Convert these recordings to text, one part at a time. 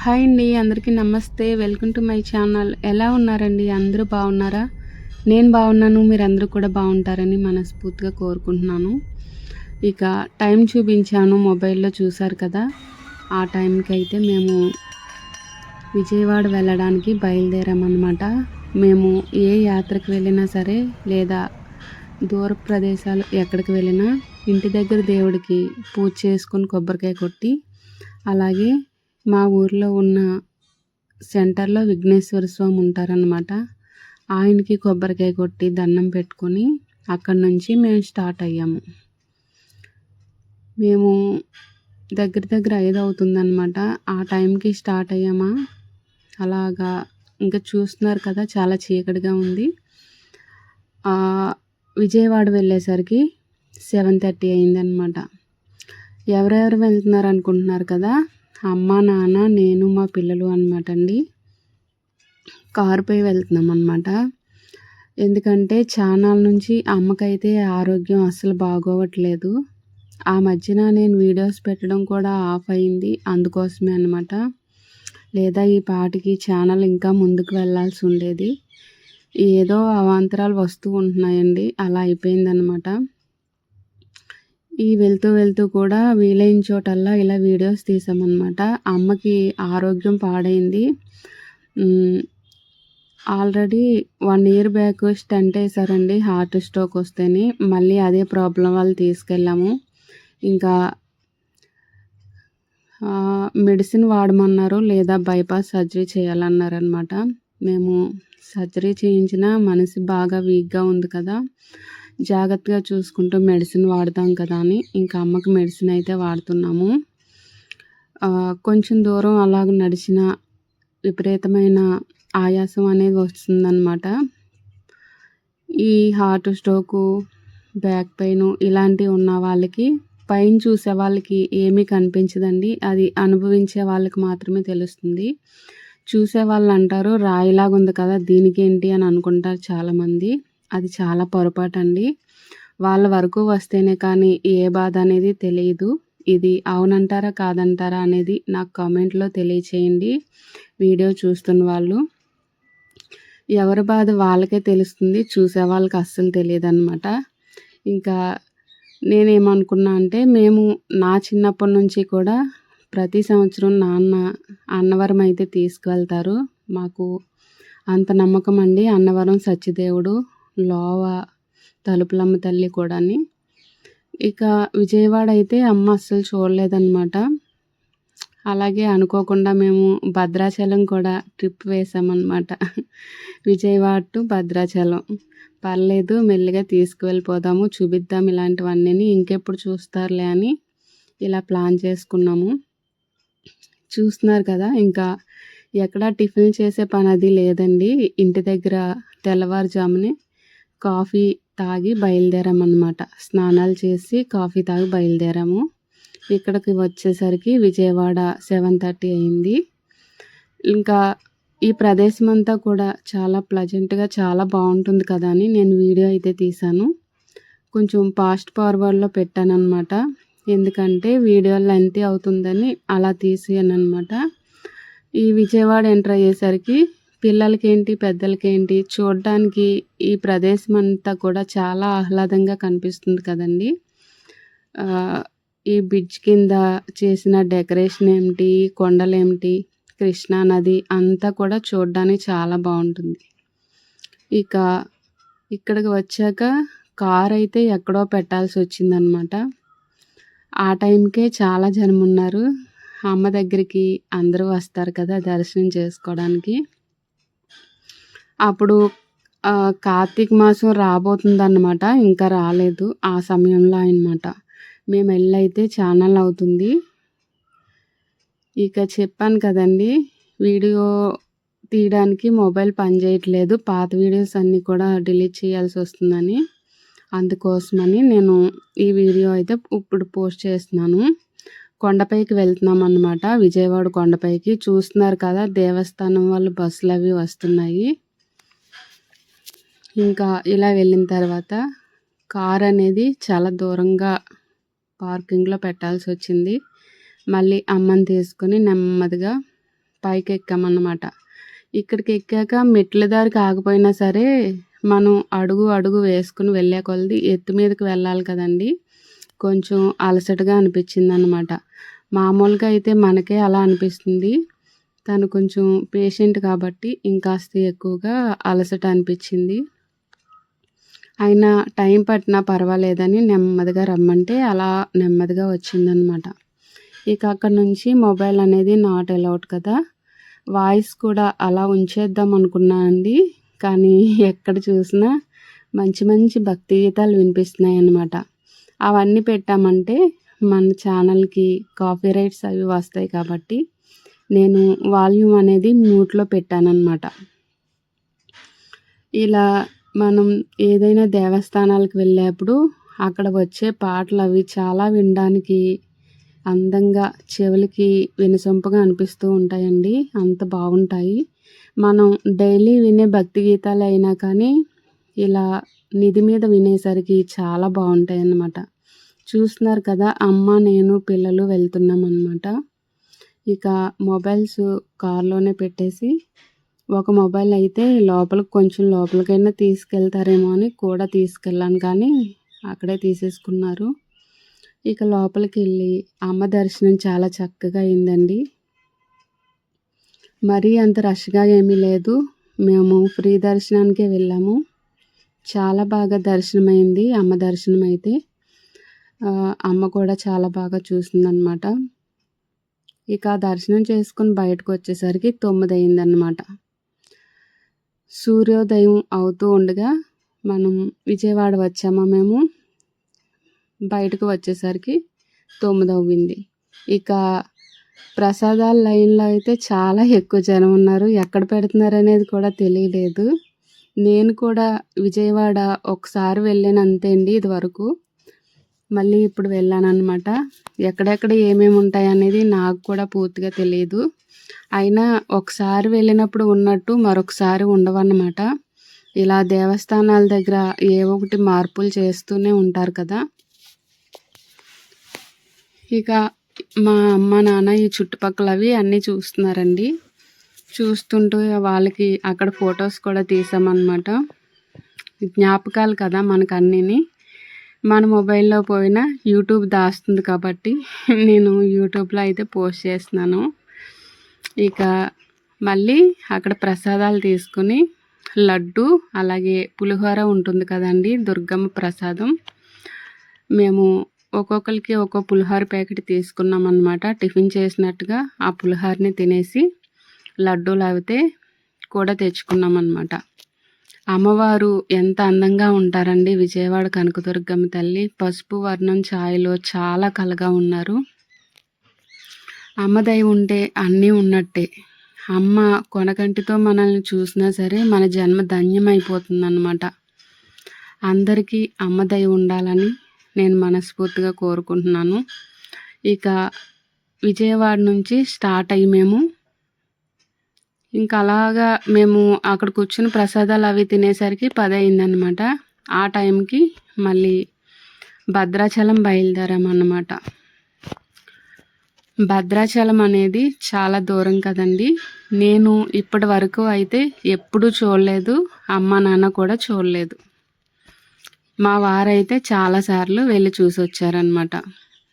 Hi అండి, అందరికీ నమస్తే. Welcome to my channel. ఎలా ఉన్నారండి? అందరూ బాగున్నారా? నేను బాగున్నాను. మీరందరూ కూడా బాగుంటారని మనస్ఫూర్తిగా కోరుకుంటున్నాను. ఇక టైం చూపించాను, మొబైల్లో చూసారు కదా. ఆ టైంకి అయితే మేము విజయవాడ వెళ్ళడానికి బయలుదేరామన్నమాట. మేము ఏ యాత్రకు వెళ్ళినా సరే, లేదా దూర ప్రదేశాలు ఎక్కడికి వెళ్ళినా ఇంటి దగ్గర దేవుడికి పూజ చేసుకొని కొబ్బరికాయ కొట్టి, అలాగే మా ఊర్లో ఉన్న సెంటర్లో విఘ్నేశ్వర స్వామి ఉంటారనమాట. ఆయనకి కొబ్బరికాయ కొట్టి దండం పెట్టుకొని అక్కడి నుంచి మేము స్టార్ట్ అయ్యాము. మేము దగ్గర దగ్గర 5 అవుతుందన్నమాట. ఆ టైంకి స్టార్ట్ అయ్యామా, అలాగా ఇంకా చూస్తున్నారు కదా, చాలా చీకటిగా ఉంది. విజయవాడ వెళ్ళేసరికి 7:30 అయిందనమాట. ఎవరెవరు వెళ్తున్నారు అనుకుంటున్నారు కదా. అమ్మ, నాన్న, నేను, మా పిల్లలు అనమాట అండి. కారుపై వెళ్తున్నాం అనమాట. ఎందుకంటే చానాల నుంచి అమ్మకైతే ఆరోగ్యం అస్సలు బాగోవట్లేదు. ఆ మధ్యన నేను వీడియోస్ పెట్టడం కూడా ఆఫ్ అయింది, అందుకోసమే అనమాట. లేదా ఈ పాటికి ఛానల్ ఇంకా ముందుకు వెళ్ళాల్సి ఉండేది. ఏదో అవాంతరాలు వస్తూ ఉంటున్నాయండి, అలా అయిపోయిందనమాట. ఈ వెళ్తూ కూడా వీలైన చోటల్లా ఇలా వీడియోస్ తీసామన్నమాట. అమ్మకి ఆరోగ్యం పాడైంది. ఆల్రెడీ 1 ఇయర్ బ్యాక్ స్టంట్ వేసారండి, హార్ట్ స్ట్రోక్ వస్తేనే. మళ్ళీ అదే ప్రాబ్లం వాళ్ళు తీసుకెళ్ళాము. ఇంకా మెడిసిన్ వాడమన్నారు, లేదా బైపాస్ సర్జరీ చేయాలన్నారనమాట. మేము సర్జరీ చేయించిన మనిషి బాగా వీక్గా ఉంది కదా, జాగ్రత్తగా చూసుకుంటూ మెడిసిన్ వాడతాం కదా అని ఇంకా అమ్మకి మెడిసిన్ అయితే వాడుతున్నాము. కొంచెం దూరం అలాగ నడిచిన విపరీతమైన ఆయాసం అనేది వస్తుందన్నమాట. ఈ హార్ట్ స్ట్రోకు, బ్యాక్ పెయిన్ ఇలాంటివి ఉన్న వాళ్ళకి, పైన చూసే వాళ్ళకి ఏమీ కనిపించదండి. అది అనుభవించే వాళ్ళకి మాత్రమే తెలుస్తుంది. చూసే వాళ్ళు అంటారు, రాయిలాగా ఉంది కదా, దీనికేంటి అని అనుకుంటారు చాలామంది. అది చాలా పొరపాటు అండి. వాళ్ళ వరకు వస్తేనే కానీ ఏ బాధ అనేది తెలియదు. ఇది అవునంటారా కాదంటారా అనేది నాకు కామెంట్లో తెలియచేయండి. వీడియో చూస్తున్న వాళ్ళు, ఎవరి బాధ వాళ్ళకే తెలుస్తుంది, చూసే వాళ్ళకి అస్సలు తెలియదు అనమాట. ఇంకా నేనేమనుకున్నా అంటే, మేము నా చిన్నప్పటి నుంచి కూడా ప్రతి సంవత్సరం నాన్న అన్నవరం అయితే తీసుకువెళ్తారు. మాకు అంత నమ్మకం అండి. అన్నవరం సత్యదేవుడు, లోవ తలుపులమ్మ తల్లి కూడాని. ఇక విజయవాడ అయితే అమ్మ అస్సలు చూడలేదన్నమాట. అలాగే అనుకోకుండా మేము భద్రాచలం కూడా ట్రిప్ వేసామన్నమాట. విజయవాడ టు భద్రాచలం. పర్లేదు, మెల్లిగా తీసుకువెళ్ళిపోదాము, చూపిద్దాం ఇలాంటివన్నీ, ఇంకెప్పుడు చూస్తారులే అని ఇలా ప్లాన్ చేసుకున్నాము. చూస్తున్నారు కదా, ఇంకా ఎక్కడా టిఫిన్ చేసే పని అది లేదండి. ఇంటి దగ్గర తెల్లవారుజామునే కాఫీ తాగి బయలుదేరామన్నమాట. స్నానాలు చేసి కాఫీ తాగి బయలుదేరాము. ఇక్కడికి వచ్చేసరికి విజయవాడ 7:30 అయింది. ఇంకా ఈ ప్రదేశం అంతా కూడా చాలా ప్లజెంట్గా, చాలా బాగుంటుంది కదా అని నేను వీడియో అయితే తీశాను. కొంచెం ఫాస్ట్ ఫార్వర్డ్లో పెట్టాను అనమాట, ఎందుకంటే వీడియో లెంత్ అవుతుందని అలా తీసాను అనమాట. ఈ విజయవాడ ఎంటర్ అయ్యేసరికి పిల్లలకేంటి పెద్దలకేంటి చూడడానికి ఈ ప్రదేశం అంతా కూడా చాలా ఆహ్లాదంగా కనిపిస్తుంది కదండి. ఈ బ్రిడ్జ్ కింద చేసిన డెకరేషన్ ఏమిటి, కొండలేమిటి, కృష్ణా నది అంతా కూడా చూడడానికి చాలా బాగుంటుంది. ఇక ఇక్కడికి వచ్చాక కార్ అయితే ఎక్కడో పెట్టాల్సి వచ్చిందనమాట. ఆ టైంకే చాలా జనం ఉన్నారు. అమ్మ దగ్గరికి అందరూ వస్తారు కదా దర్శనం చేసుకోవడానికి. అప్పుడు కార్తీక మాసం రాబోతుందన్నమాట, ఇంకా రాలేదు ఆ సమయంలో అన్నమాట. మేము వెళ్ళైతే ఛానల్ అవుతుంది. ఇక చెప్పాను కదండి, వీడియో తీయడానికి మొబైల్ పనిచేయట్లేదు, పాత వీడియోస్ అన్నీ కూడా డిలీట్ చేయాల్సి వస్తుందని. అందుకోసమని నేను ఈ వీడియో అయితే ఇప్పుడు పోస్ట్ చేస్తున్నాను. కొండపైకి వెళ్తున్నాం అన్నమాట, విజయవాడ కొండపైకి. చూస్తున్నారు కదా, దేవస్థానం వాళ్ళు బస్సులు అవి వస్తున్నాయి. ఇంకా ఇలా వెళ్ళిన తర్వాత కార్ అనేది చాలా దూరంగా పార్కింగ్లో పెట్టాల్సి వచ్చింది. మళ్ళీ అమ్మని తీసుకొని నెమ్మదిగా పైకెక్కామన్నమాట. ఇక్కడికి ఎక్కాక మెట్ల దారికి ఆగిపోయినా సరే, మనం అడుగు అడుగు వేసుకుని వెళ్ళే కొలది ఎత్తు మీదకి వెళ్ళాలి కదండీ! కొంచెం అలసటగా అనిపించిందనమాట. మామూలుగా అయితే మనకే అలా అనిపిస్తుంది. తను కొంచెం పేషెంట్ కాబట్టి ఇంకాస్త ఎక్కువగా అలసట అనిపించింది. అయినా టైం పట్టినా పర్వాలేదని నెమ్మదిగా రమ్మంటే అలా నెమ్మదిగా వచ్చిందనమాట. ఇక అక్కడి నుంచి మొబైల్ అనేది నాట్ అలౌడ్ కదా! వాయిస్ కూడా అలా ఉంచేద్దాం అనుకున్నా అండి. కానీ ఎక్కడ చూసినా మంచి మంచి భక్తి గీతాలు వినిపిస్తున్నాయన్నమాట. అవన్నీ పెట్టామంటే మన ఛానల్‌కి కాపీరైట్స్ అవి వస్తాయి కాబట్టి నేను వాల్యూమ్ అనేది మ్యూట్లో పెట్టానన్నమాట. ఇలా మనం ఏదైనా దేవస్థానాలకు వెళ్ళేప్పుడు అక్కడ వచ్చే పాటలు అవి చాలా వినడానికి అందంగా చెవులకి వినసొంపుగా అనిపిస్తూ ఉంటాయండి. అంత బాగుంటాయి. మనం డైలీ వినే భక్తి గీతాలు అయినా కానీ ఇలా నిధి మీద వినేసరికి చాలా బాగుంటాయన్నమాట. చూస్తున్నారు కదా, అమ్మ నేను పిల్లలు వెళ్తున్నామన్నమాట. ఇక మొబైల్స్ కార్లోనే పెట్టేసి ఒక మొబైల్ అయితే కొంచెం లోపలికైనా తీసుకెళ్తారేమో అని కూడా తీసుకెళ్ళాను, కానీ అక్కడే తీసేసుకున్నారు. ఇక లోపలికి వెళ్ళి అమ్మ దర్శనం చాలా చక్కగా అయిందండి. మరీ అంత రష్గా ఏమీ లేదు. మేము ఫ్రీ దర్శనానికే వెళ్ళాము. చాలా బాగా దర్శనమైంది అమ్మ దర్శనం అయితే. అమ్మ కూడా చాలా బాగా చూసిందనమాట. ఇక దర్శనం చేసుకుని బయటకు వచ్చేసరికి 9 అయిందన్నమాట. సూర్యోదయం అవుతూ ఉండగా మనం విజయవాడ వచ్చామా మేము. బయటకు వచ్చేసరికి 9 అవ్వింది. ఇక ప్రసాదాల లైన్లో అయితే చాలా ఎక్కువ జనం ఉన్నారు. ఎక్కడ పెడుతున్నారనేది కూడా తెలియలేదు. నేను కూడా విజయవాడ ఒకసారి వెళ్ళాను అంతే అండి ఇదివరకు. మళ్ళీ ఇప్పుడు వెళ్ళానన్నమాట. ఎక్కడెక్కడ ఏమేమి ఉంటాయనేది నాకు కూడా పూర్తిగా తెలియదు. అయినా ఒకసారి వెళ్ళినప్పుడు ఉన్నట్టు మరొకసారి ఉండవన్నమాట. ఇలా దేవస్థానాల దగ్గర ఏవో ఒకటి మార్పులు చేస్తూనే ఉంటారు కదా. ఇక మా అమ్మ నాన్న ఈ చుట్టుపక్కల అవి అన్నీ చూస్తున్నారండి. చూస్తుంటూ వాళ్ళకి అక్కడ ఫొటోస్ కూడా తీసామన్నమాట. జ్ఞాపకాలు కదా మనకు అన్నీని. మన మొబైల్లో పోయినా యూట్యూబ్ దాస్తుంది కాబట్టి నేను యూట్యూబ్లో అయితే పోస్ట్ చేస్తున్నాను. ఇక మళ్ళీ అక్కడ ప్రసాదాలు తీసుకుని లడ్డు అలాగే పులిహోర ఉంటుంది కదండి, దుర్గమ్మ ప్రసాదం. మేము ఒక్కొక్కరికి ఒక్కో పులిహోర ప్యాకెట్ తీసుకున్నాం అన్నమాట. టిఫిన్ చేసినట్టుగా ఆ పులిహోరని తినేసి లడ్డూలు అయితే కూడా తెచ్చుకున్నాం అన్నమాట. అమ్మవారు ఎంత అందంగా ఉంటారండి విజయవాడ కనకదుర్గమ్మ తల్లి. పసుపు వర్ణం ఛాయలో చాలా కలగా ఉన్నారు. అమ్మ దయ ఉంటే అన్నీ ఉన్నట్టే. అమ్మ కొనకంటితో మనల్ని చూసినా సరే మన జన్మ ధన్యమైపోతుందన్నమాట. అందరికీ అమ్మ దయ ఉండాలని నేను మనస్ఫూర్తిగా కోరుకుంటున్నాను. ఇక విజయవాడ నుంచి స్టార్ట్ అయ్యి ఇంకా అలాగా మేము అక్కడ కూర్చుని ప్రసాదాలు అవి తినేసరికి 10 అయిందనమాట. ఆ టైంకి మళ్ళీ భద్రాచలం బయలుదేరామన్నమాట. భద్రాచలం అనేది చాలా దూరం కదండి. నేను ఇప్పటి వరకు అయితే ఎప్పుడూ చూడలేదు, అమ్మ నాన్న కూడా చూడలేదు. మా వారైతే చాలాసార్లు వెళ్ళి చూసి వచ్చారనమాట.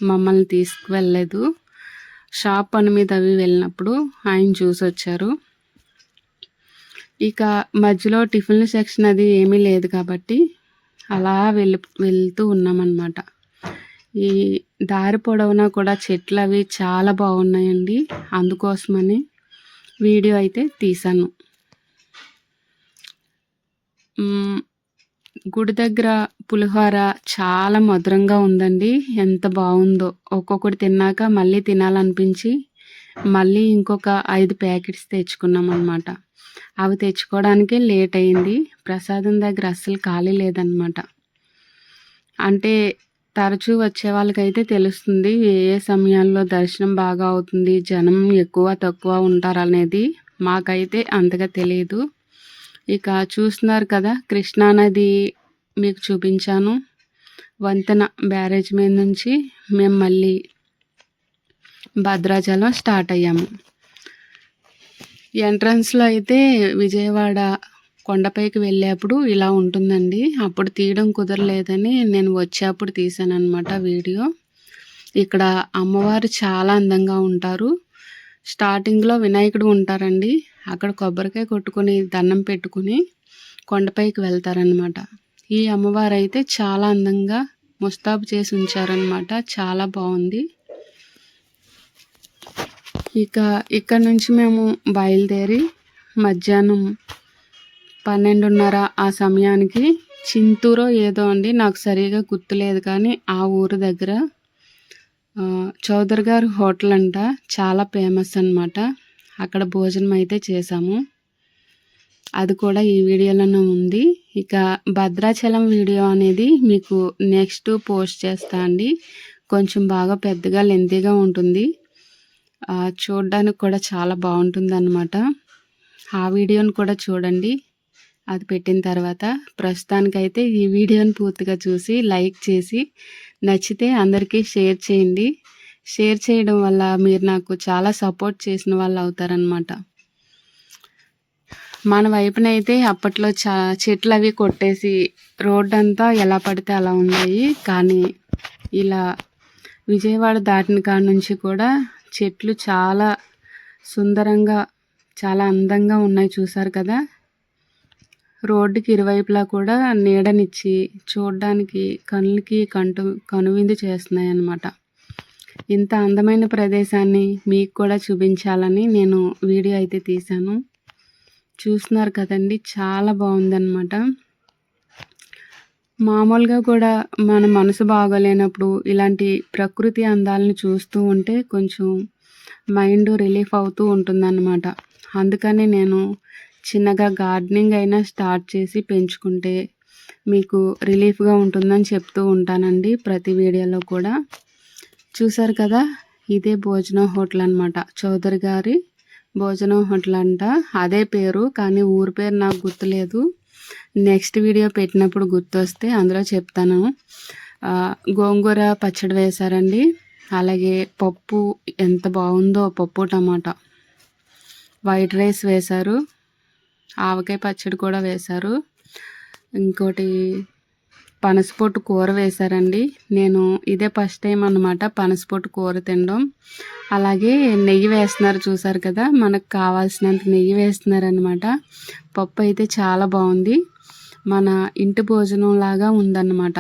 మమ్మల్ని తీసుకువెళ్ళలేదు. షాప్ పని మీద అవి వెళ్ళినప్పుడు ఆయన చూసి వచ్చారు. ఇక మధ్యలో టిఫిన్ల సెక్షన్ అది ఏమీ లేదు కాబట్టి అలా వెళ్తూ ఉన్నామన్నమాట. ఈ దారి పొడవునా కూడా చెట్లు అవి చాలా బాగున్నాయండి. అందుకోసమని వీడియో అయితే తీశాను. గుడి దగ్గర పులిహోర చాలా మధురంగా ఉందండి. ఎంత బాగుందో. ఒక్కొక్కటి తిన్నాక మళ్ళీ తినాలనిపించి మళ్ళీ ఇంకొక 5 ప్యాకెట్స్ తెచ్చుకున్నాం అన్నమాట. అవి తెచ్చుకోవడానికే లేట్ అయింది. ప్రసాదం దగ్గర అస్సలు ఖాళీ లేదనమాట. అంటే తరచూ వచ్చే వాళ్ళకైతే తెలుస్తుంది ఏ ఏ సమయాల్లో దర్శనం బాగా అవుతుంది, జనం ఎక్కువ తక్కువ ఉంటారనేది. మాకైతే అంతగా తెలియదు. ఇక చూస్తున్నారు కదా, కృష్ణానది మీకు చూపించాను. వంతెన బ్యారేజ్ మీద నుంచి మేము మళ్ళీ భద్రాచలం స్టార్ట్ అయ్యాము. ఎంట్రన్స్‌లో అయితే విజయవాడ కొండపైకి వెళ్ళేప్పుడు ఇలా ఉంటుందండి. అప్పుడు తీయడం కుదరలేదని నేను వచ్చేప్పుడు తీశాననమాట వీడియో. ఇక్కడ అమ్మవారు చాలా అందంగా ఉంటారు. స్టార్టింగ్‌లో వినాయకుడు ఉంటారండి. అక్కడ కొబ్బరికాయ కొట్టుకొని, దండం పెట్టుకొని కొండపైకి వెళ్తారనమాట. ఈ అమ్మవారైతే చాలా అందంగా ముస్తాబు చేసి ఉంచారనమాట. చాలా బావుంది. ఇక ఇక్కడ నుంచి మేము బయలుదేరి మధ్యాహ్నం 12:30 ఆ సమయానికి చింతూరో ఏదో అండి, నాకు సరిగ్గా గుర్తులేదు కానీ ఆ ఊరు దగ్గర చౌదరి గారి హోటల్ అంట, చాలా ఫేమస్ అనమాట. అక్కడ భోజనం అయితే చేసాము. అది కూడా ఈ వీడియోలోనే ఉంది. ఇక భద్రాచలం వీడియో అనేది మీకు నెక్స్ట్ పోస్ట్ చేస్తా అండి. కొంచెం బాగా పెద్దగా లెంతీగా ఉంటుంది. చూడడానికి కూడా చాలా బాగుంటుందన్నమాట. ఆ వీడియోని కూడా చూడండి. అది పెట్టిన తర్వాత ప్రస్తుతానికైతే ఈ వీడియోని పూర్తిగా చూసి లైక్ చేసి నచ్చితే అందరికీ షేర్ చేయండి. షేర్ చేయడం వల్ల మీరు నాకు చాలా సపోర్ట్ చేసిన వాళ్ళు అవుతారనమాట. మన వైపునైతే అప్పట్లో చెట్లు అవి కొట్టేసి రోడ్డంతా ఎలా పడితే అలా ఉన్నాయి. కానీ ఇలా విజయవాడ దాటిన కాడ నుంచి కూడా చెట్లు చాలా సుందరంగా, చాలా అందంగా ఉన్నాయి. చూసారు కదా, రోడ్డుకి ఇరువైపులా కూడా నీడనిచ్చి చూడడానికి కళ్ళకి కనువిందు చేస్తున్నాయి అన్నమాట. ఇంత అందమైన ప్రదేశాన్ని మీకు కూడా చూపించాలని నేను వీడియో అయితే తీశాను. చూస్తున్నారు కదండి, చాలా బాగుందన్నమాట. మామూలుగా కూడా మన మనసు బాగోలేనప్పుడు ఇలాంటి ప్రకృతి అందాలను చూస్తూ ఉంటే కొంచెం మైండ్ రిలీఫ్ అవుతూ ఉంటుందన్నమాట. అందుకని నేను చిన్నగా గార్డెనింగ్ అయినా స్టార్ట్ చేసి పెంచుకుంటే మీకు రిలీఫ్గా ఉంటుందని చెప్తూ ఉంటానండి ప్రతి వీడియోలో కూడా. చూసారు కదా, ఇదే భోజనం హోటల్ అనమాట. చౌదరి గారి భోజనం హోటల్ అంట, అదే పేరు. కానీ ఊరి పేరు నాకు గుర్తులేదు. నెక్స్ట్ వీడియో పెట్టినప్పుడు గుర్తొస్తే అందులో చెప్తాను. గోంగూర పచ్చడి వేశారండి. అలాగే పప్పు ఎంత బాగుందో, పప్పు టమాటా. వైట్ రైస్ వేశారు. ఆవకాయ పచ్చడి కూడా వేశారు. ఇంకోటి పనసపొట్టు కూర వేశారండి. నేను ఇదే ఫస్ట్ టైం అన్నమాట పనసపొట్టు కూర తినడం. అలాగే నెయ్యి వేస్తున్నారు, చూసారు కదా, మనకు కావాల్సినంత నెయ్యి వేస్తున్నారు అనమాట. పప్పు అయితే చాలా బాగుంది. మన ఇంటి భోజనం లాగా ఉందన్నమాట.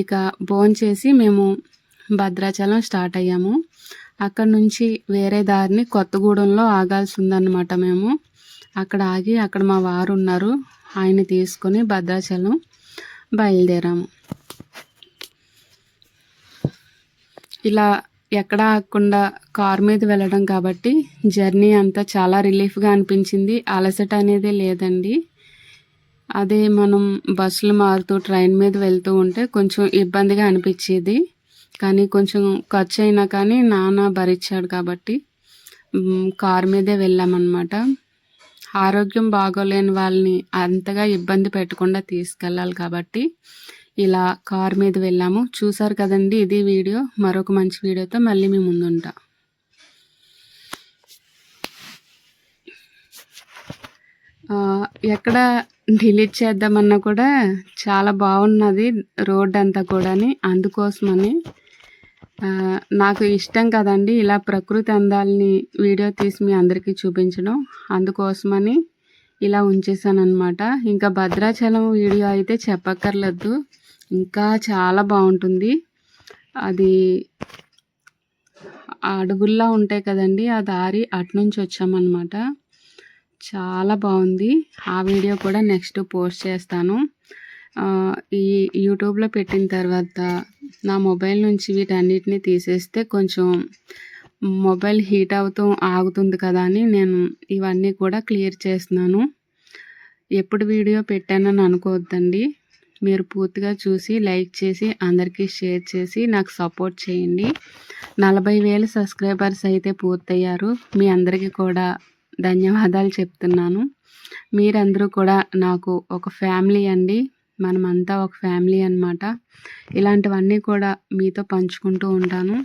ఇక భోంచేసి మేము భద్రాచలం స్టార్ట్ అయ్యాము. అక్కడ నుంచి వేరే దారిని కొత్తగూడెంలో ఆగాల్సి ఉందన్నమాట. మేము అక్కడ ఆగి, అక్కడ మా వారు ఉన్నారు, ఆయన తీసుకొని భద్రాచలం బయలుదేరాము. ఇలా ఎక్కడ ఆగకుండా కారు మీద వెళ్ళడం కాబట్టి జర్నీ అంతా చాలా రిలీఫ్గా అనిపించింది. అలసట అనేది లేదండి. అదే మనం బస్సులు మారుతూ ట్రైన్ మీద వెళ్తూ ఉంటే కొంచెం ఇబ్బందిగా అనిపించేది. కానీ కొంచెం ఖర్చు అయినా కానీ నాన్న భరించాడు కాబట్టి కారు మీదే వెళ్ళామన్నమాట. ఆరోగ్యం బాగోలేని వాళ్ళని అంతగా ఇబ్బంది పెట్టకుండా తీసుకెళ్ళాలి కాబట్టి ఇలా కారు మీద వెళ్ళాము. చూసారు కదండి, ఇది వీడియో. మరొక మంచి వీడియోతో మళ్ళీ మీ ముందుంటా. ఎక్కడ డిలీట్ చేద్దామన్నా కూడా చాలా బాగున్నది రోడ్ అంతా కూడా. అందుకోసమని నాకు ఇష్టం కదండి ఇలా ప్రకృతి అందాలని వీడియో తీసి మీ అందరికీ చూపించడం. అందుకోసమని ఇలా ఉంచేసాను అనమాట. ఇంకా భద్రాచలం వీడియో అయితే చెప్పక్కర్లేదు, ఇంకా చాలా బాగుంటుంది. అది అడవుల్లా ఉంటాయి కదండి, ఆ దారి అటునుంచి వచ్చామన్నమాట. చాలా బాగుంది. ఆ వీడియో కూడా నెక్స్ట్ పోస్ట్ చేస్తాను. ఈ యూట్యూబ్లో పెట్టిన తర్వాత నా మొబైల్ నుంచి వీటన్నిటిని తీసేస్తే కొంచెం మొబైల్ హీట్ అవుతూ ఆగుతుంది కదా అని నేను ఇవన్నీ కూడా క్లియర్ చేస్తున్నాను. ఎప్పుడు వీడియో పెట్టానని అనుకోవద్దండి. మీరు పూర్తిగా చూసి లైక్ చేసి అందరికీ షేర్ చేసి నాకు సపోర్ట్ చేయండి. 40,000 సబ్స్క్రైబర్స్ అయితే పూర్తయ్యారు. మీ అందరికీ కూడా ధన్యవాదాలు చెప్తున్నాను. మీరందరూ కూడా నాకు ఒక ఫ్యామిలీ అండి. మనమంతా ఒక ఫ్యామిలీ అన్నమాట. ఇలాంటివన్నీ కూడా మీతో పంచుకుంటూ ఉంటాను.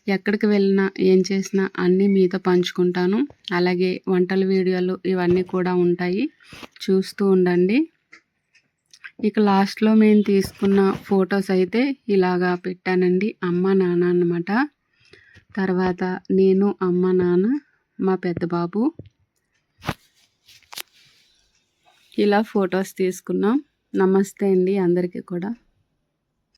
ఎక్కడికి వెళ్ళినా ఏం చేసినా అన్నీ మీతో పంచుకుంటాను. అలాగే వంటల వీడియోలు ఇవన్నీ కూడా ఉంటాయి, చూస్తూ ఉండండి. ఇక లాస్ట్లో మేము తీసుకున్న ఫొటోస్ అయితే ఇలాగా పెట్టానండి. అమ్మ నాన్న అన్నమాట. తర్వాత నేను, అమ్మ, నాన్న, మా పెద్ద బాబు ఇలా ఫొటోస్ తీసుకున్నాం. నమస్తే అండి అందరికీ కూడా.